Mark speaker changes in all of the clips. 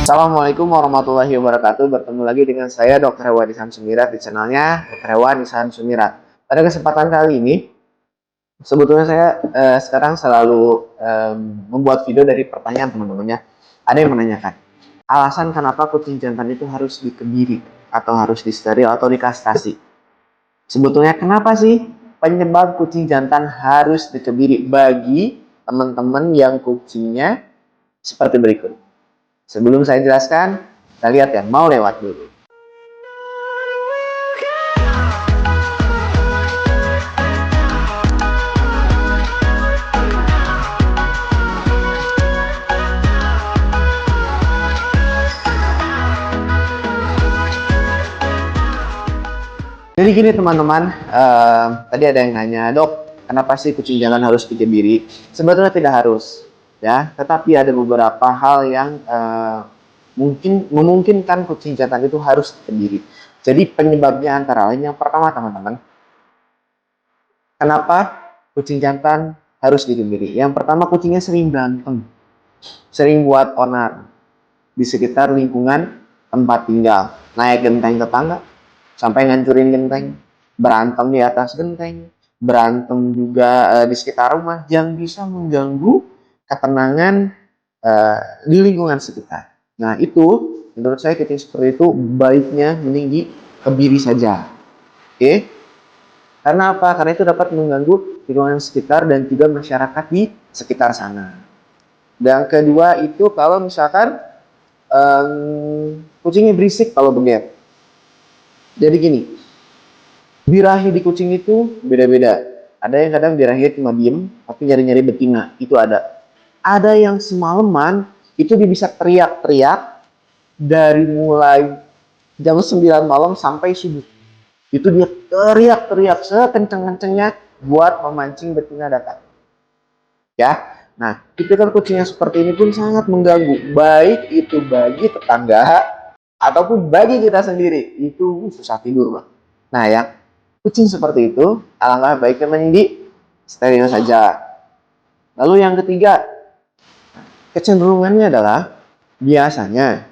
Speaker 1: Assalamualaikum warahmatullahi wabarakatuh. Bertemu lagi dengan saya Dr. Hewan Ihsan Sumirat di channelnya Dr. Hewan Ihsan Sumirat. Pada kesempatan kali ini, sebetulnya saya sekarang selalu membuat video dari pertanyaan teman-temannya. Ada yang menanyakan, alasan kenapa kucing jantan itu harus dikebiri, atau harus disteril, atau dikastrasi. Sebetulnya kenapa sih penyebab kucing jantan harus dikebiri bagi teman-teman yang kucingnya seperti berikut. Sebelum saya jelaskan, kita lihat yang mau lewat dulu. Jadi gini teman-teman, tadi ada yang nanya, dok, kenapa sih kucing jantan harus dikebiri? Sebetulnya tidak harus, ya. Tetapi ada beberapa hal yang mungkin memungkinkan kucing jantan itu harus dikebiri. Jadi penyebabnya antara lain yang pertama teman-teman, kenapa kucing jantan harus dikebiri? Yang pertama, kucingnya sering berantem, sering buat onar di sekitar lingkungan tempat tinggal, naik genteng tetangga sampai ngancurin genteng, berantem di atas genteng, berantem juga di sekitar rumah yang bisa mengganggu ketenangan di lingkungan sekitar. Nah itu menurut saya kucing seperti itu baiknya mending dikebiri saja. Oke? Karena apa? Karena itu dapat mengganggu lingkungan sekitar dan juga masyarakat di sekitar sana. Dan kedua itu kalau misalkan kucingnya berisik kalau begitu. Jadi gini, birahi di kucing itu beda-beda. Ada yang kadang birahi cuma diem, tapi nyari-nyari betina, itu ada. Ada yang semalaman, itu dia bisa teriak-teriak dari mulai jam 9 malam sampai subuh. Itu dia teriak-teriak sekenceng-kencengnya buat memancing betina datang. Ya, nah tipikal kucing yang seperti ini pun sangat mengganggu, baik itu bagi tetangga ataupun bagi kita sendiri. Itu susah tidur, Bang. Nah, yang kucing seperti itu alangkah baiknya mandi steril saja. Lalu yang ketiga, kecenderungannya adalah biasanya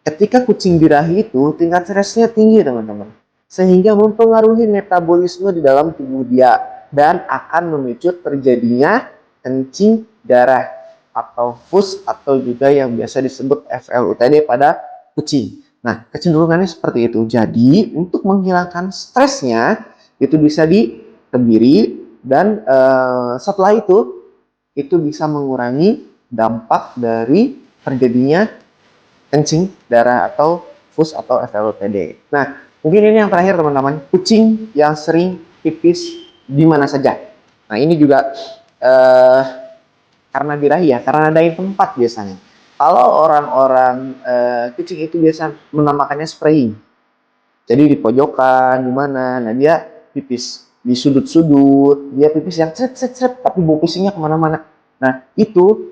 Speaker 1: ketika kucing birahi itu tingkat stresnya tinggi, teman-teman, sehingga mempengaruhi metabolisme di dalam tubuh dia dan akan memicu terjadinya kencing darah atau FUS atau juga yang biasa disebut FLUTD pada kucing. Nah, kecenderungannya seperti itu. Jadi, untuk menghilangkan stresnya itu bisa dikebiri dan setelah itu bisa mengurangi dampak dari terjadinya kencing darah atau FUS atau FLUTD. Nah, mungkin ini yang terakhir teman-teman, kucing yang sering pipis di mana saja. Nah, ini juga karena birahi ya, karena ada tempat biasanya. Kalau orang-orang kucing itu biasa menamakannya spraying. Jadi di pojokan, di mana, nah dia pipis di sudut-sudut, dia pipis yang seret-seret, tapi bau pisingnya kemana-mana. Nah, itu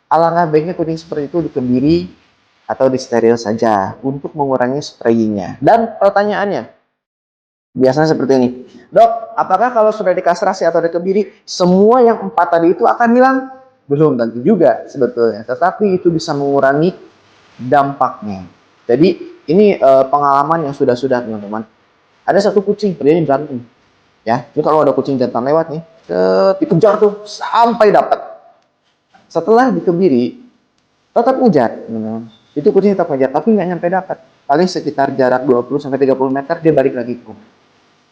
Speaker 1: alangkah baiknya kucing seperti itu dikebiri atau disteril saja untuk mengurangi sprayingnya. Dan pertanyaannya, biasanya seperti ini, dok, apakah kalau sudah dikastrasi atau dikebiri, semua yang 4 tadi itu akan hilang? Belum tentu juga sebetulnya, tetapi itu bisa mengurangi dampaknya. Jadi ini pengalaman yang sudah teman-teman. Ada satu kucing, dia berantem, ya. Jadi kalau ada kucing jantan lewat nih, dikejar tuh sampai dapat. Setelah dikebiri, tetap ngejar, itu kucing tetap ngejar, tapi nggak nyampe dapat. Paling sekitar jarak 20-30 meter dia balik lagi ke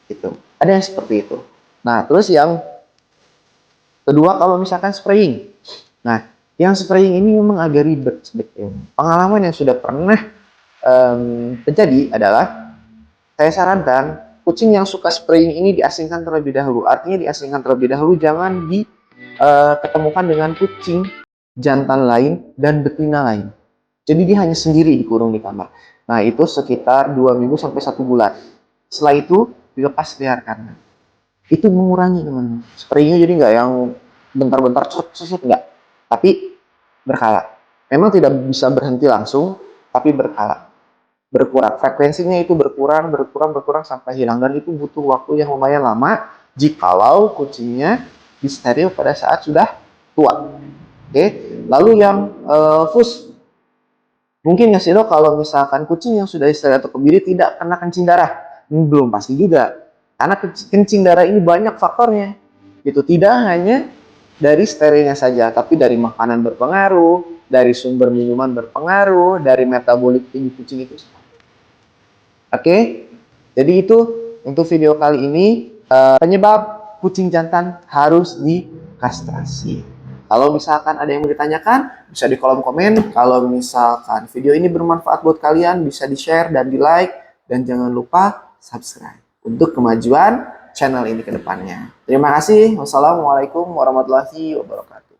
Speaker 1: itu. Ada yang seperti itu. Nah, terus yang kedua kalau misalkan spraying. Nah, yang spraying ini memang agak ribet sebetulnya. Pengalaman yang sudah pernah terjadi adalah saya sarankan kucing yang suka spraying ini diasingkan terlebih dahulu. Artinya diasingkan terlebih dahulu, jangan diketemukan dengan kucing jantan lain dan betina lain. Jadi dia hanya sendiri dikurung di kamar. Nah, itu sekitar 2 minggu sampai 1 bulan. Setelah itu dilepas liarkan. Itu mengurangi, teman. Sprayingnya jadi nggak yang bentar-bentar cocok nggak, tapi berkala. Memang tidak bisa berhenti langsung, tapi berkala. Berkurang. Frekuensinya itu berkurang sampai hilang. Dan itu butuh waktu yang lumayan lama jikalau kucingnya disteril pada saat sudah tua. Oke. Lalu yang FUS. Mungkin nggak sih dok, kalau misalkan kucing yang sudah steril atau kebiri tidak kena kencing darah? Belum pasti juga. Karena kencing darah ini banyak faktornya. Itu tidak hanya dari sterilnya saja, tapi dari makanan berpengaruh, dari sumber minuman berpengaruh, dari metabolik tinggi kucing itu. Oke, jadi itu untuk video kali ini, penyebab kucing jantan harus dikastrasi. Kalau misalkan ada yang mau ditanyakan, bisa di kolom komen. Kalau misalkan video ini bermanfaat buat kalian, bisa di-share dan di-like. Dan jangan lupa subscribe untuk kemajuan channel ini ke depannya. Terima kasih. Wassalamualaikum warahmatullahi wabarakatuh.